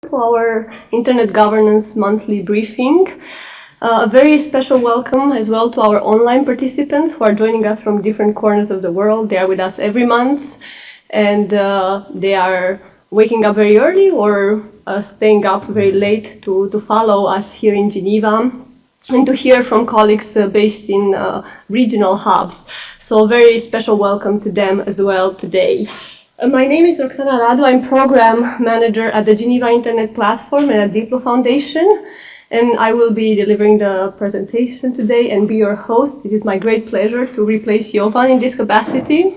to our Internet Governance Monthly Briefing. A very special welcome as well to our online participants who are joining us from different corners of the world. They are with us every month, and they are waking up very early or staying up very late to follow us here in Geneva and to hear from colleagues based in regional hubs. So a very special welcome to them as well today. My name is Roxana Radu. I'm Program Manager at the Geneva Internet Platform and at Diplo Foundation, and I will be delivering the presentation today and be your host. It is my great pleasure to replace Jovan in this capacity.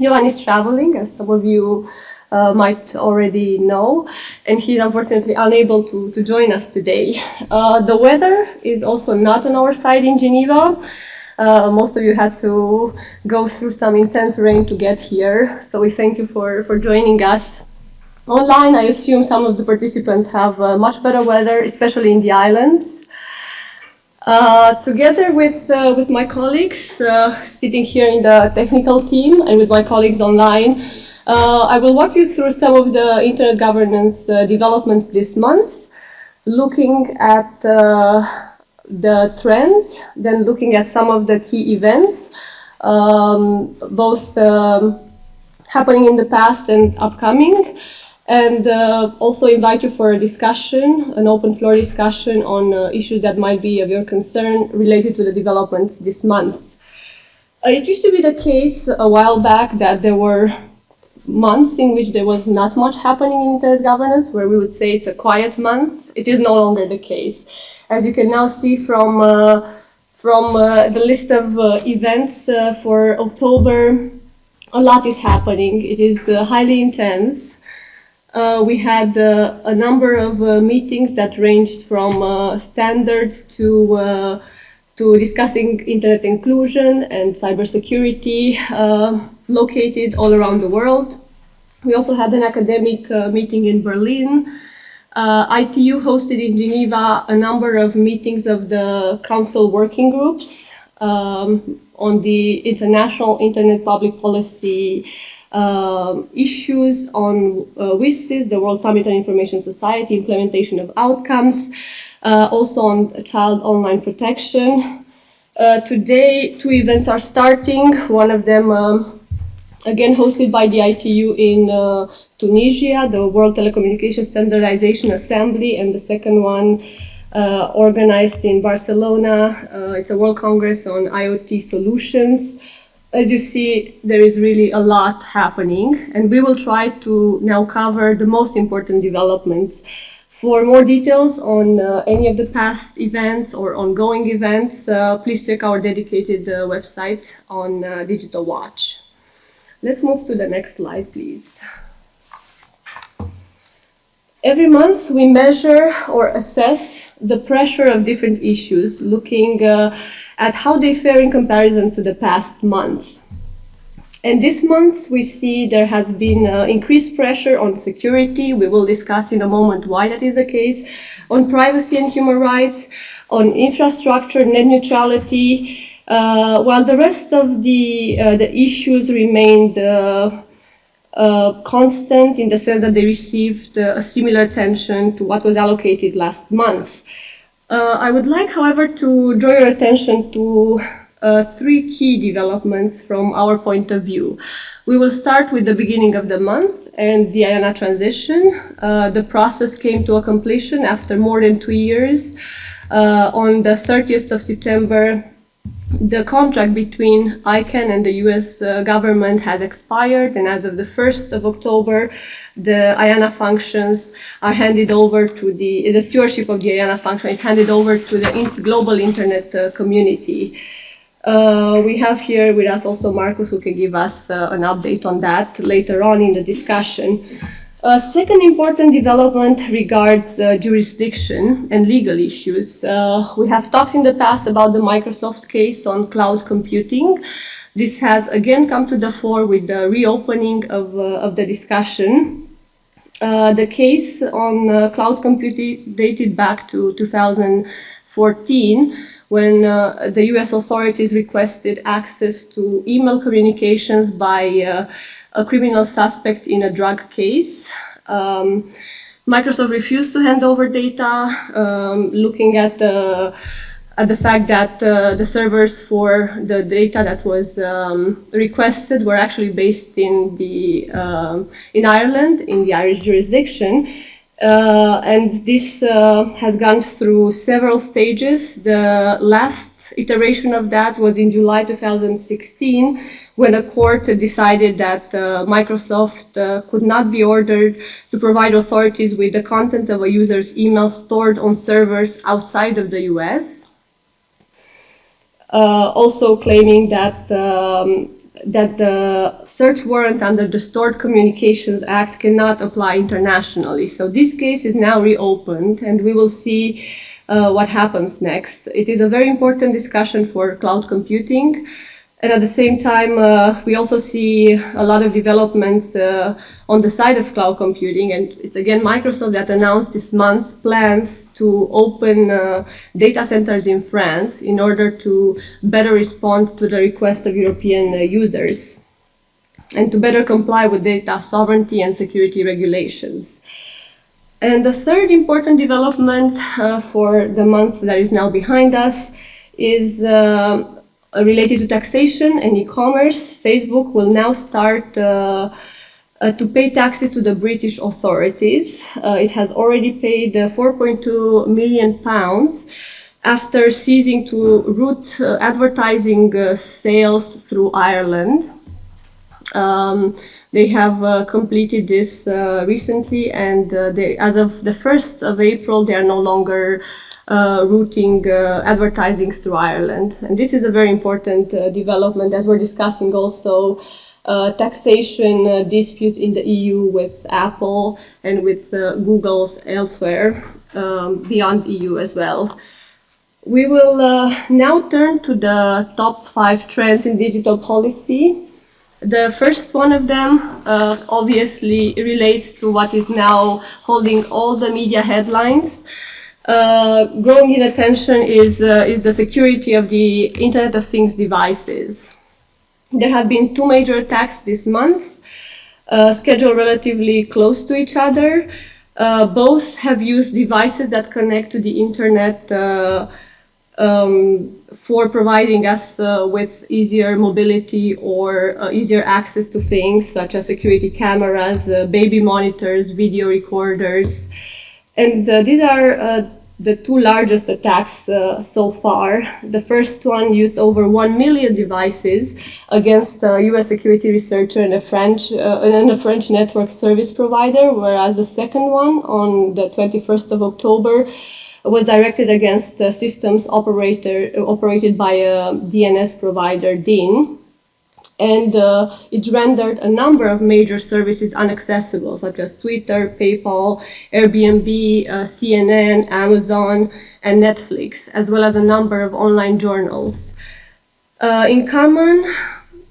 Jovan is traveling, as some of you might already know, and he's unfortunately unable to join us today. The weather is also not on our side in Geneva. Most of you had to go through some intense rain to get here, so we thank you for joining us. Online, I assume some of the participants have much better weather, especially in the islands. Together with my colleagues sitting here in the technical team and with my colleagues online, I will walk you through some of the internet governance developments this month, looking at the trends, then looking at some of the key events, both happening in the past and upcoming, and also invite you for a discussion, an open floor discussion on issues that might be of your concern related to the developments this month. It used to be the case a while back that there were months in which there was not much happening in internet governance, where we would say it's a quiet month. It is no longer the case. As you can now see from the list of events for October, a lot is happening. It is highly intense. We had a number of meetings that ranged from standards to discussing internet inclusion and cybersecurity located all around the world. We also had an academic meeting in Berlin. ITU hosted in Geneva a number of meetings of the Council working groups on the international internet public policy issues, on WISIS, the World Summit on Information Society, implementation of outcomes, also on child online protection. Today, two events are starting. One of them again hosted by the ITU in Tunisia, the World Telecommunications Standardization Assembly, and the second one organized in Barcelona. It's a World Congress on IoT solutions. As you see, there is really a lot happening, and we will try to now cover the most important developments. For more details on any of the past events or ongoing events, please check our dedicated website on Digital Watch. Let's move to the next slide, please. Every month we measure or assess the pressure of different issues, looking at how they fare in comparison to the past month. And this month we see there has been increased pressure on security. We will discuss in a moment why that is the case, on privacy and human rights, on infrastructure, net neutrality, while the rest of the issues remained constant in the sense that they received a similar attention to what was allocated last month. I would like, however, to draw your attention to three key developments from our point of view. We will start with the beginning of the month and the IANA transition. The process came to a completion after more than 2 years. On the 30th of September, the contract between ICANN and the US government has expired, and as of the 1st of October, the IANA functions are handed over to the stewardship of the IANA function is handed over to the global internet community. We have here with us also Marcus, who can give us an update on that later on in the discussion. Second important development regards jurisdiction and legal issues. We have talked in the past about the Microsoft case on cloud computing. This has again come to the fore with the reopening of the discussion. The case on cloud computing dated back to 2014, when the US authorities requested access to email communications by a criminal suspect in a drug case. Microsoft refused to hand over data, looking at the fact that the servers for the data that was requested were actually based in Ireland, in the Irish jurisdiction. And this has gone through several stages. The last iteration of that was in July 2016, when a court decided that Microsoft could not be ordered to provide authorities with the contents of a user's email stored on servers outside of the US. Also claiming that that the search warrant under the Stored Communications Act cannot apply internationally. So this case is now reopened, and we will see what happens next. It is a very important discussion for cloud computing. And at the same time, we also see a lot of developments on the side of cloud computing. And it's again Microsoft that announced this month plans to open data centers in France in order to better respond to the request of European users and to better comply with data sovereignty and security regulations. And the third important development for the month that is now behind us is related to taxation and e-commerce. Facebook will now start to pay taxes to the British authorities. It has already paid £4.2 million after ceasing to route advertising sales through Ireland. They have completed this recently, and as of the 1st of April, they are no longer routing advertising through Ireland. And this is a very important development, as we're discussing also taxation disputes in the EU with Apple and with Google's elsewhere, beyond EU as well. We will now turn to the top 5 trends in digital policy. The first one of them obviously relates to what is now holding all the media headlines. Growing in attention is the security of the Internet of Things devices. There have been 2 major attacks this month, scheduled relatively close to each other. Both have used devices that connect to the Internet for providing us with easier mobility or easier access to things such as security cameras, baby monitors, video recorders. And these are the 2 largest attacks so far. The first one used over 1 million devices against a US security researcher and a French network service provider, whereas the second one on the 21st of October was directed against systems operated by a DNS provider, DIN. And it rendered a number of major services inaccessible, such as Twitter, PayPal, Airbnb, CNN, Amazon, and Netflix, as well as a number of online journals. In common,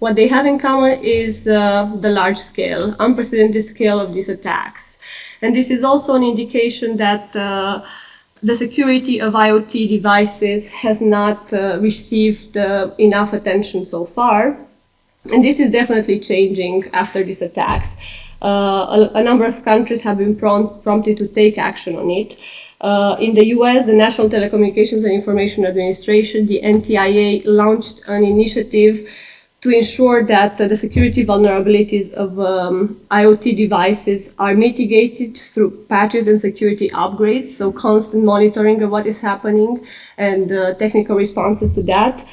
what they have in common is the large scale, unprecedented scale of these attacks. And this is also an indication that the security of IoT devices has not received enough attention so far. And this is definitely changing after these attacks. A number of countries have been prompted to take action on it. In the US, the National Telecommunications and Information Administration, the NTIA, launched an initiative to ensure that the security vulnerabilities of IoT devices are mitigated through patches and security upgrades, so constant monitoring of what is happening and technical responses to that.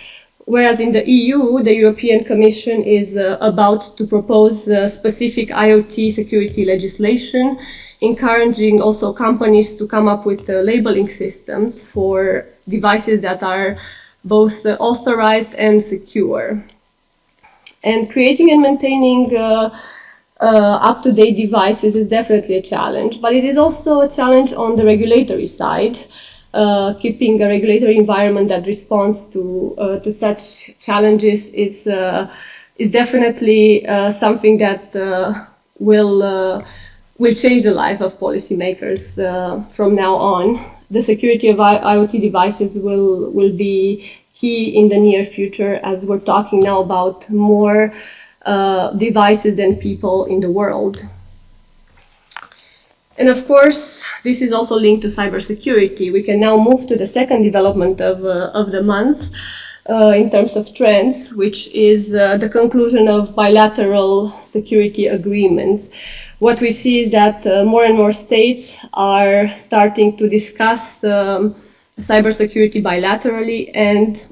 Whereas in the EU, the European Commission is about to propose specific IoT security legislation, encouraging also companies to come up with labeling systems for devices that are both authorized and secure. And creating and maintaining up-to-date devices is definitely a challenge, but it is also a challenge on the regulatory side. Keeping a regulatory environment that responds to such challenges is definitely something that will change the life of policymakers from now on. The security of IoT devices will be key in the near future, as we're talking now about more devices than people in the world. And of course, this is also linked to cybersecurity. We can now move to the second development of the month in terms of trends, which is the conclusion of bilateral security agreements. What we see is that more and more states are starting to discuss cybersecurity bilaterally and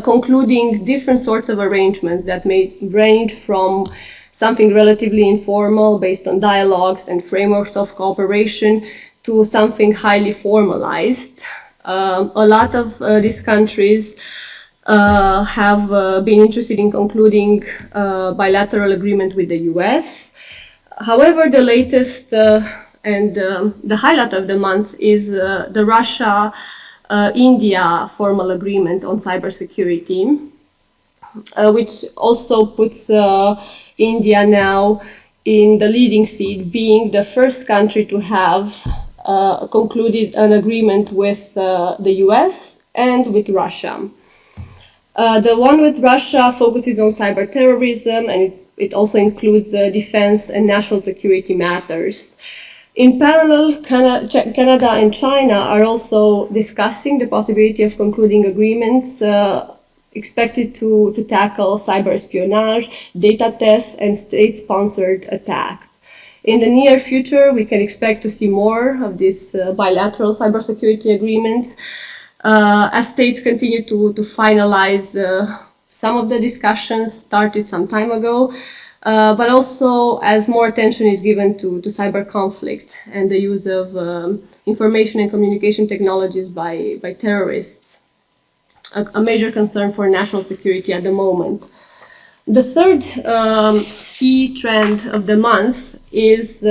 concluding different sorts of arrangements that may range from something relatively informal based on dialogues and frameworks of cooperation to something highly formalized. A lot of these countries have been interested in concluding bilateral agreement with the US. However, the latest and the highlight of the month is the Russia-India formal agreement on cybersecurity, which also puts India now in the leading seat, being the first country to have concluded an agreement with the US and with Russia. The one with Russia focuses on cyber terrorism, and it also includes defense and national security matters. In parallel, Canada and China are also discussing the possibility of concluding agreements expected to tackle cyber espionage, data theft, and state-sponsored attacks. In the near future, we can expect to see more of these bilateral cybersecurity agreements as states continue to finalize some of the discussions started some time ago, but also as more attention is given to cyber conflict and the use of information and communication technologies by terrorists, a major concern for national security at the moment. The third key trend of the month is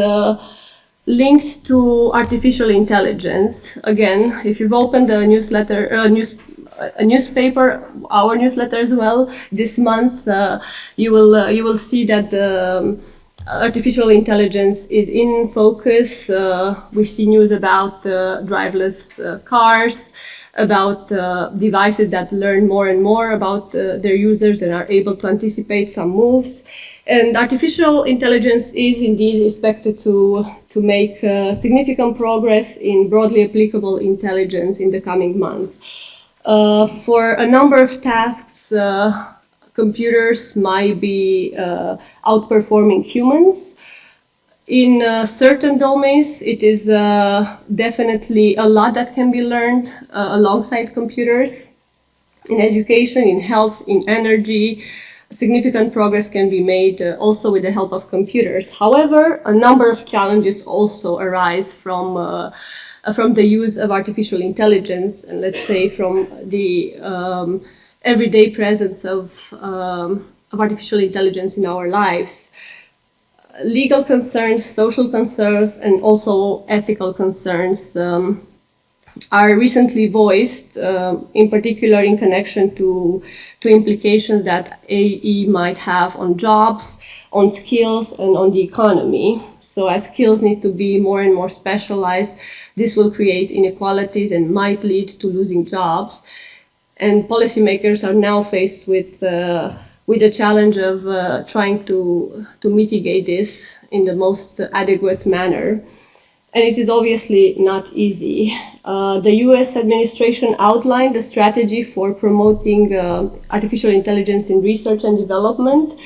linked to artificial intelligence. Again, if you've opened a newsletter, a newspaper, our newsletter as well, this month, you will see that artificial intelligence is in focus. We see news about driverless cars, about devices that learn more and more about their users and are able to anticipate some moves. And artificial intelligence is indeed expected to make significant progress in broadly applicable intelligence in the coming months. For a number of tasks, computers might be outperforming humans. In certain domains, it is definitely a lot that can be learned alongside computers. In education, in health, in energy, significant progress can be made also with the help of computers. However, a number of challenges also arise from the use of artificial intelligence, and let's say from the everyday presence of artificial intelligence in our lives. Legal concerns, social concerns, and also ethical concerns are recently voiced, in particular in connection to implications that AI might have on jobs, on skills, and on the economy. So as skills need to be more and more specialized, this will create inequalities and might lead to losing jobs. And policymakers are now faced with the challenge of trying to mitigate this in the most adequate manner. And it is obviously not easy. The US administration outlined a strategy for promoting artificial intelligence in research and development.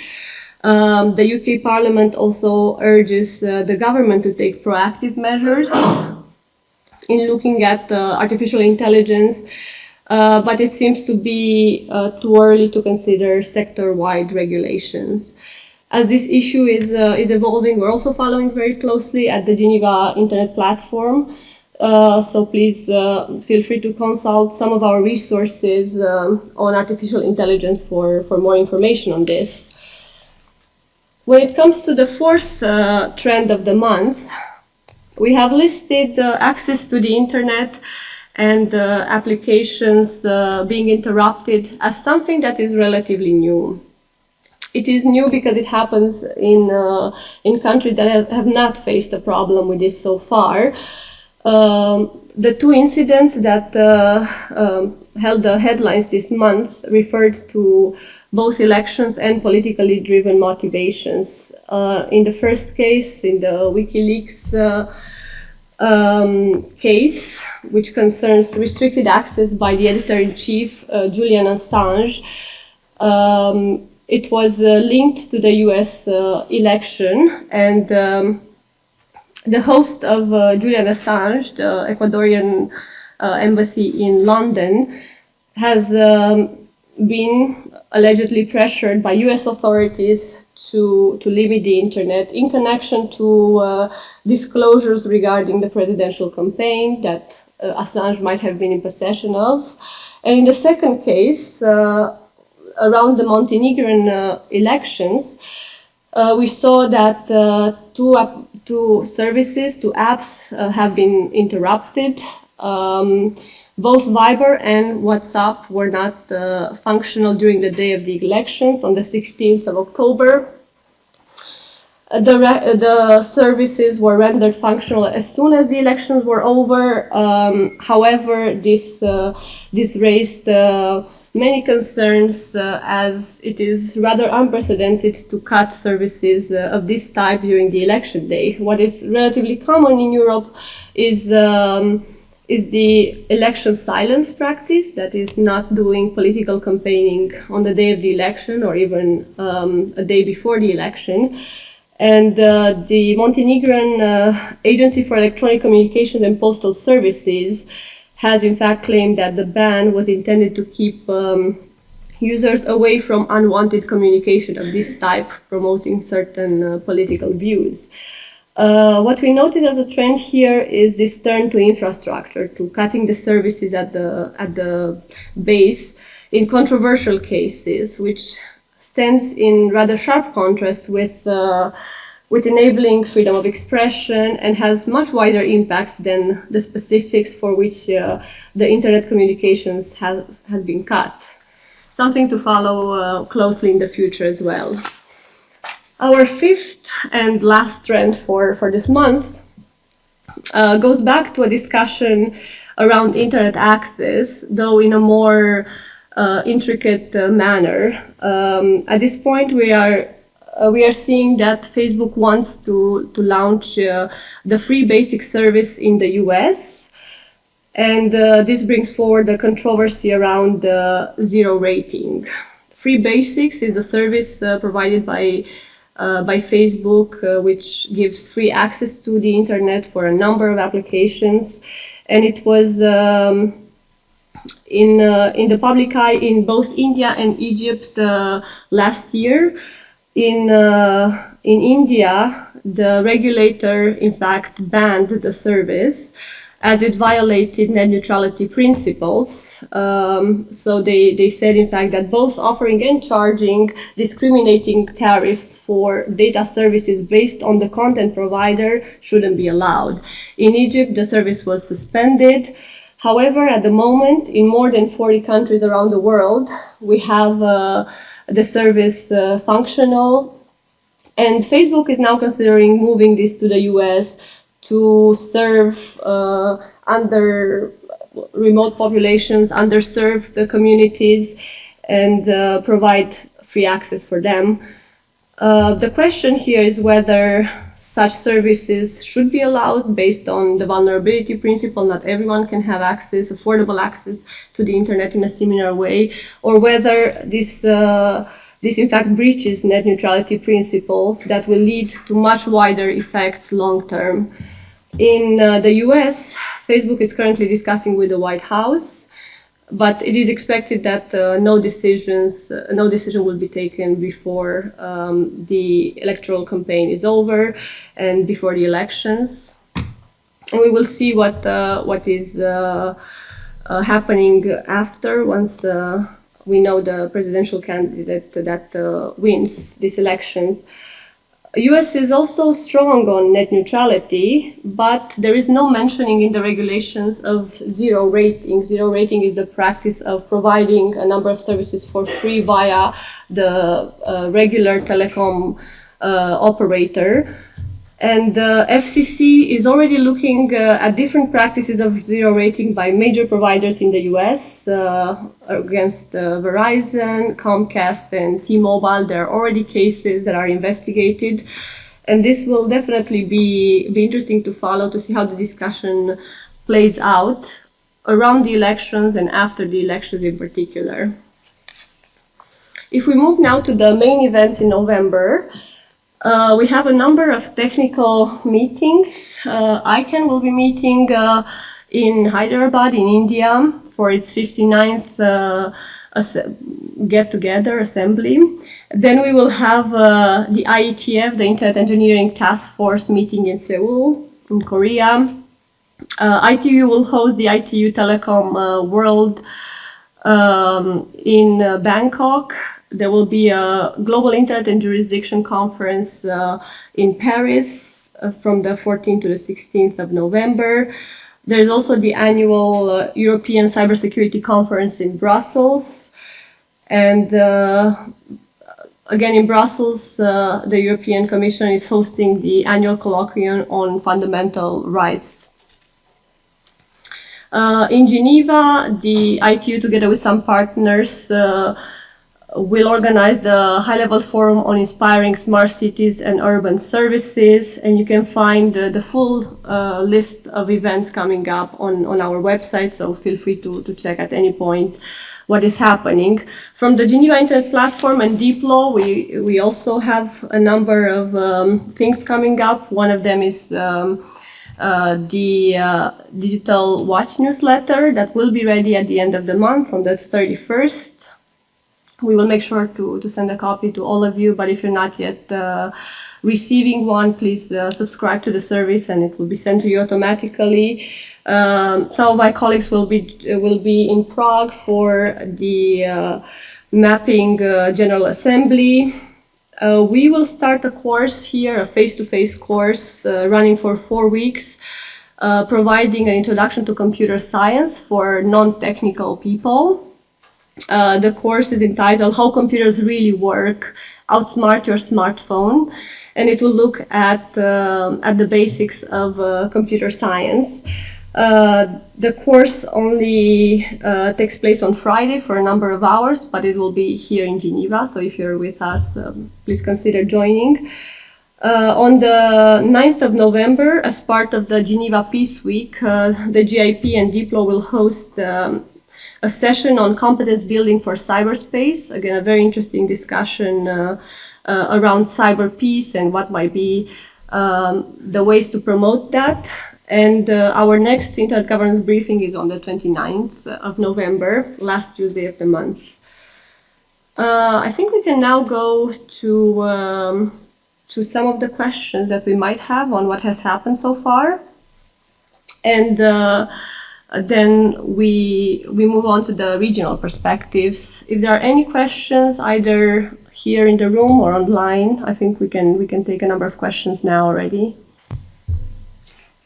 The UK Parliament also urges the government to take proactive measures in looking at artificial intelligence, but it seems to be too early to consider sector-wide regulations. As this issue is evolving, we're also following very closely at the Geneva Internet Platform. So please feel free to consult some of our resources on artificial intelligence for more information on this. When it comes to the fourth trend of the month, we have listed access to the internet and applications being interrupted as something that is relatively new. It is new because it happens in countries that have not faced a problem with this so far. The two incidents that held the headlines this month referred to both elections and politically driven motivations. In the first case, in the WikiLeaks case, which concerns restricted access by the editor-in-chief, Julian Assange, it was linked to the US election, and the host of Julian Assange, the Ecuadorian embassy in London, has been allegedly pressured by US authorities to limit the internet in connection to disclosures regarding the presidential campaign that Assange might have been in possession of. And in the second case, around the Montenegrin elections, we saw that two services, two apps have been interrupted. Both Viber and WhatsApp were not functional during the day of the elections on the 16th of October. The services were rendered functional as soon as the elections were over. However, this raised many concerns as it is rather unprecedented to cut services of this type during the election day. What is relatively common in Europe is the election silence practice, that is not doing political campaigning on the day of the election or even a day before the election. And the Montenegrin Agency for Electronic Communications and Postal Services has in fact claimed that the ban was intended to keep users away from unwanted communication of this type, promoting certain political views. What we notice as a trend here is this turn to infrastructure, to cutting the services at the base in controversial cases, which stands in rather sharp contrast with enabling freedom of expression and has much wider impacts than the specifics for which the internet communications has been cut. Something to follow closely in the future as well. Our fifth and last trend for this month goes back to a discussion around internet access, though in a more intricate manner. At this point, we are seeing that Facebook wants to launch the free basic service in the US, and this brings forward the controversy around zero rating. Free Basics is a service provided by Facebook, which gives free access to the internet for a number of applications, and it was in the public eye in both India and Egypt last year. In India, the regulator in fact banned the service as it violated net neutrality principles. So they said in fact that both offering and charging discriminating tariffs for data services based on the content provider shouldn't be allowed. In Egypt, the service was suspended. However, at the moment, in more than 40 countries around the world, we have the service functional, and Facebook is now considering moving this to the US to serve under remote populations, underserved communities, and provide free access for them. The question here is whether such services should be allowed based on the vulnerability principle. Not everyone can have access, affordable access to the internet in a similar way, or whether this in fact breaches net neutrality principles that will lead to much wider effects long term. In the US, Facebook is currently discussing with the White House, but it is expected that no decision will be taken before the electoral campaign is over and before the elections. And we will see what is happening after, once we know the presidential candidate that wins these elections. US is also strong on net neutrality, but there is no mentioning in the regulations of zero rating. Zero rating is the practice of providing a number of services for free via the regular telecom operator. And FCC is already looking at different practices of zero rating by major providers in the US against Verizon, Comcast, and T-Mobile. There are already cases that are investigated. And this will definitely be interesting to follow, to see how the discussion plays out around the elections and after the elections in particular. If we move now to the main events in November, we have a number of technical meetings. ICANN will be meeting in Hyderabad in India for its 59th get-together assembly. Then we will have the IETF, the Internet Engineering Task Force, meeting in Seoul, in Korea. ITU will host the ITU Telecom World in Bangkok. There will be a Global Internet and Jurisdiction Conference in Paris from the 14th to the 16th of November. There's also the annual European Cybersecurity Conference in Brussels. And again, in Brussels, the European Commission is hosting the annual colloquium on fundamental rights. In Geneva, the ITU, together with some partners, will organize the high-level forum on inspiring smart cities and urban services, and you can find the full list of events coming up on our website, so feel free to check at any point what is happening. From the Geneva Internet Platform and Deep Law, we also have a number of things coming up. One of them is the Digital Watch newsletter that will be ready at the end of the month on the 31st. We will make sure to send a copy to all of you, but if you're not yet receiving one, please subscribe to the service and it will be sent to you automatically. Some of my colleagues will be in Prague for the Mapping General Assembly. We will start a course here, a face-to-face course running for 4 weeks, providing an introduction to computer science for non-technical people. The course is entitled How Computers Really Work, Outsmart Your Smartphone, and it will look at the basics of computer science. The course only takes place on Friday for a number of hours, but it will be here in Geneva, so if you're with us, please consider joining. On the 9th of November, as part of the Geneva Peace Week, the GIP and DPLO will host a session on competence building for cyberspace. Again, a very interesting discussion around cyber peace and what might be the ways to promote that. And our next Internet Governance briefing is on the 29th of November, last Tuesday of the month. I think we can now go to some of the questions that we might have on what has happened so far. And then we move on to the regional perspectives. If there are any questions, either here in the room or online, I think we can take a number of questions now already.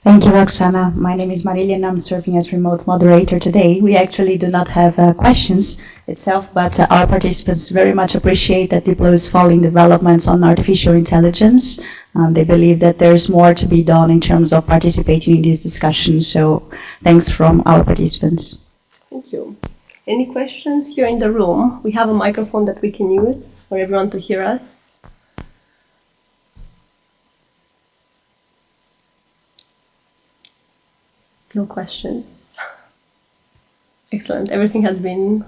Thank you, Roxana. My name is Marilia and I'm serving as remote moderator today. We actually do not have questions itself, but our participants very much appreciate that DPLO is following developments on artificial intelligence. They believe that there's more to be done in terms of participating in these discussions. So thanks from our participants. Thank you. Any questions here in the room? We have a microphone that we can use for everyone to hear us. No questions. Excellent. Everything has been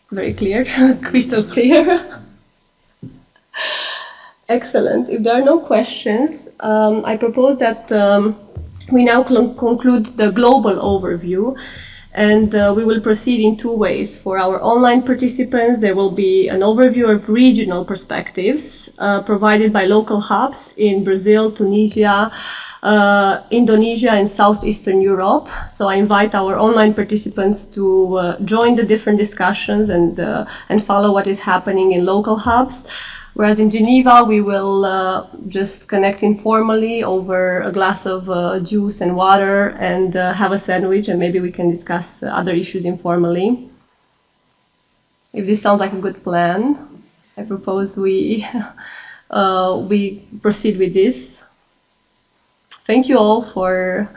very clear, crystal clear. Excellent. If there are no questions, I propose that we now conclude the global overview, and we will proceed in 2 ways. For our online participants, there will be an overview of regional perspectives provided by local hubs in Brazil, Tunisia, Indonesia and Southeastern Europe. So I invite our online participants to join the different discussions and follow what is happening in local hubs. Whereas in Geneva, we will just connect informally over a glass of juice and water and have a sandwich, and maybe we can discuss other issues informally. If this sounds like a good plan, I propose we proceed with this. Thank you all for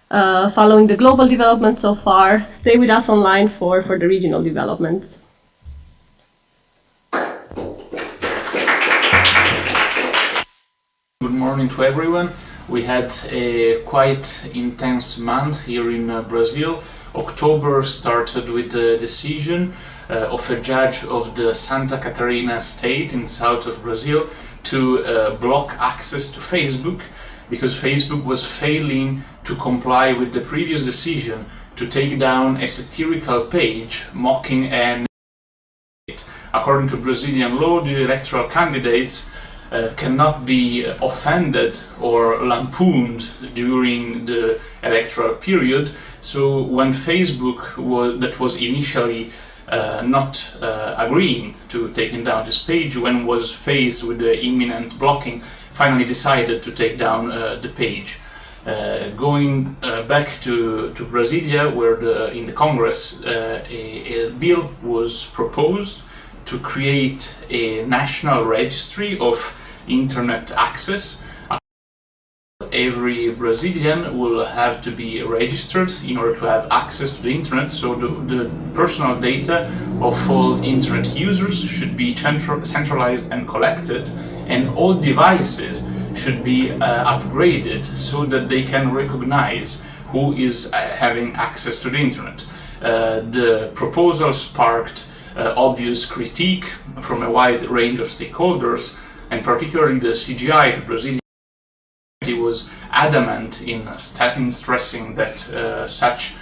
following the global development so far. Stay with us online for the regional developments. Good morning to everyone. We had a quite intense month here in Brazil. October started with the decision of a judge of the Santa Catarina state in south of Brazil to block access to Facebook, because Facebook was failing to comply with the previous decision to take down a satirical page mocking an. According to Brazilian law, the electoral candidates cannot be offended or lampooned during the electoral period. So when Facebook that was initially not agreeing to taking down this page, when was faced with the imminent blocking, finally decided to take down the page. Going back to Brasilia, where in the Congress a bill was proposed to create a national registry of internet access. Every Brazilian will have to be registered in order to have access to the internet, so the personal data of all internet users should be centralized and collected, and all devices should be upgraded so that they can recognize who is having access to the internet. The proposal sparked obvious critique from a wide range of stakeholders, and particularly the CGI, the Brazilian community, was adamant in stressing that such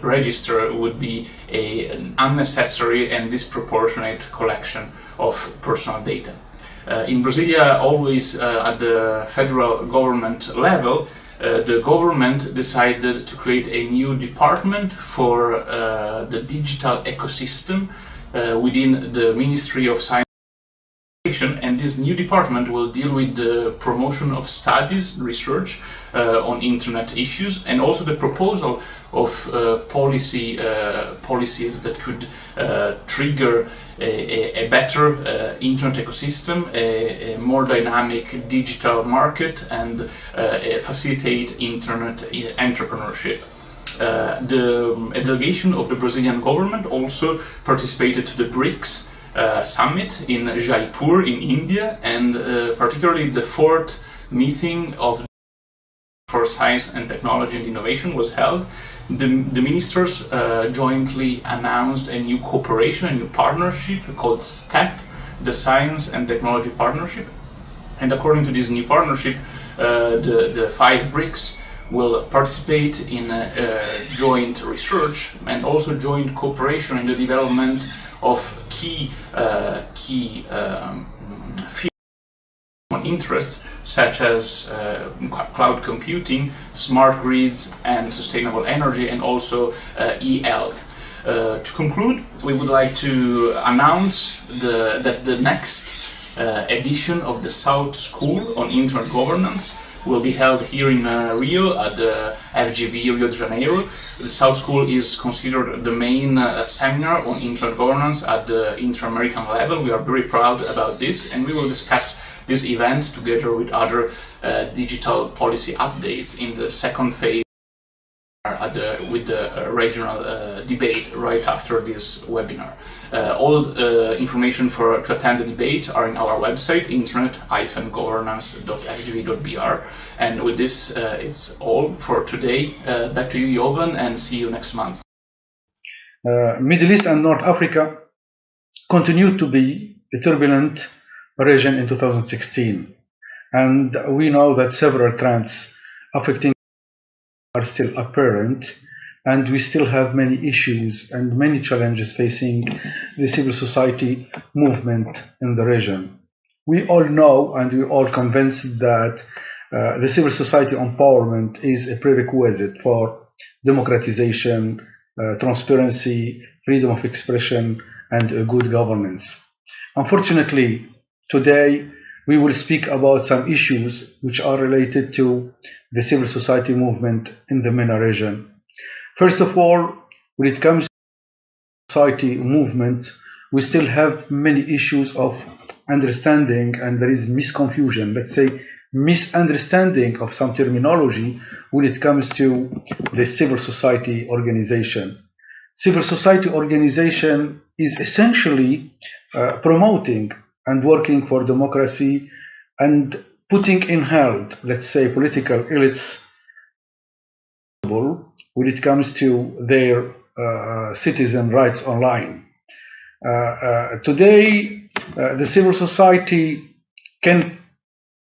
register would be an unnecessary and disproportionate collection of personal data. In Brasilia, always at the federal government level, the government decided to create a new department for the digital ecosystem within the Ministry of Science and Education, and this new department will deal with the promotion of studies, research on internet issues, and also the proposal of policies that could trigger a better internet ecosystem, a more dynamic digital market, and facilitate internet entrepreneurship. A delegation of the Brazilian government also participated to the BRICS summit in Jaipur in India, and particularly the fourth meeting of for Science and Technology and Innovation was held. The ministers jointly announced a new cooperation, a new partnership called STEP, the Science and Technology Partnership. And according to this new partnership, the 5 BRICS will participate in joint research and also joint cooperation in the development of key fields of interest, such as cloud computing, smart grids, and sustainable energy, and also e-health. To conclude, we would like to announce that the next edition of the South School on Internet Governance will be held here in Rio at the FGV Rio de Janeiro. The South School is considered the main seminar on internet governance at the inter-American level. We are very proud about this, and we will discuss this event together with other digital policy updates in the second phase with the regional debate right after this webinar. All information to attend the debate are in our website, internet-governance.fgv.br. And with this, it's all for today. Back to you, Jovan, and see you next month. Middle East and North Africa continued to be a turbulent region in 2016. And we know that several trends affecting are still apparent, and we still have many issues and many challenges facing the civil society movement in the region. We all know and we all convinced that the civil society empowerment is a prerequisite for democratization, transparency, freedom of expression, and good governance. Unfortunately, today we will speak about some issues which are related to the civil society movement in the MENA region. First of all, when it comes to society movement, we still have many issues of understanding, and there is misconfusion, let's say misunderstanding of some terminology when it comes to the civil society organization. Civil society organization is essentially promoting and working for democracy and putting in hand, let's say, political elites when it comes to their citizen rights online. Today, the civil society can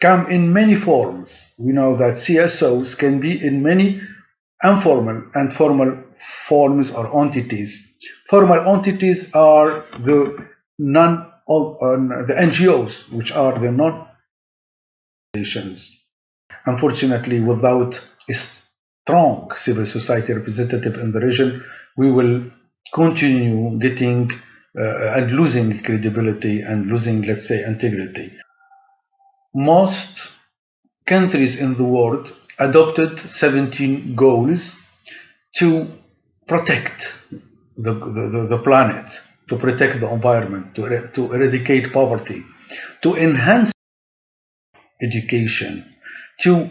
come in many forms. We know that CSOs can be in many informal and formal forms or entities. Formal entities are the NGOs, which are the non-organizations. Unfortunately, without a strong civil society representative in the region, we will continue getting and losing credibility and losing, let's say, integrity. Most countries in the world adopted 17 goals to protect the planet, to protect the environment, to eradicate poverty, to enhance education, to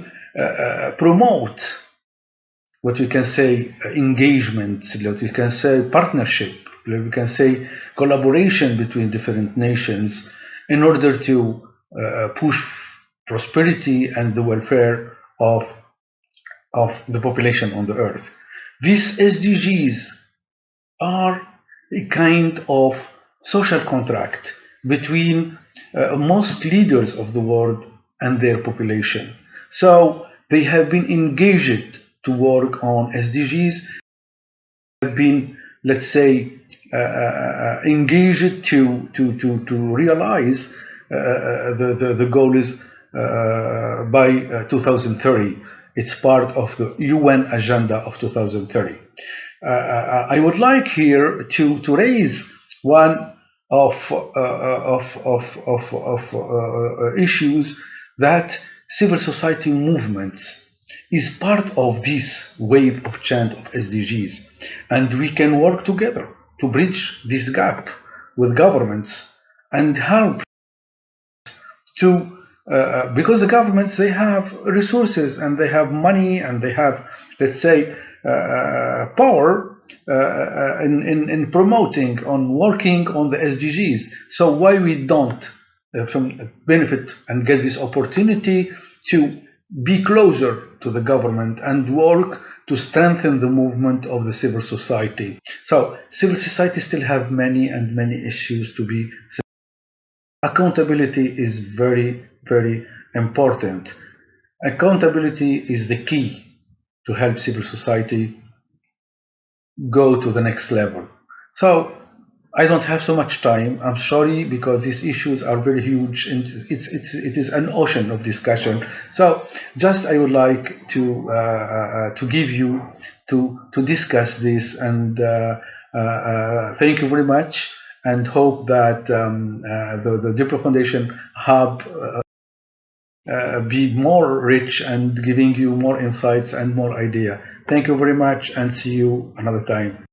promote what we can say engagement, what we can say partnership, what we can say collaboration between different nations in order to push prosperity and the welfare of the population on the earth. These SDGs are a kind of social contract between most leaders of the world and their population. So they have been engaged to work on SDGs, have been, let's say, engaged to realize the goal is by 2030. It's part of the UN agenda of 2030. I would like here to raise one of issues that civil society movements is part of this wave of chant of SDGs, and we can work together to bridge this gap with governments and help to because the governments, they have resources and they have money and they have, let's say, power in promoting, on working on the SDGs. So why we don't benefit and get this opportunity to be closer to the government and work to strengthen the movement of the civil society. So civil society still have many and many issues to be. Accountability is very, very important. Accountability is the key to help civil society go to the next level. So I don't have so much time. I'm sorry, because these issues are very huge and it is an ocean of discussion. So just I would like to give you to discuss this, and thank you very much, and hope that the Diplo Foundation Hub be more rich and giving you more insights and more idea. Thank you very much, and see you another time.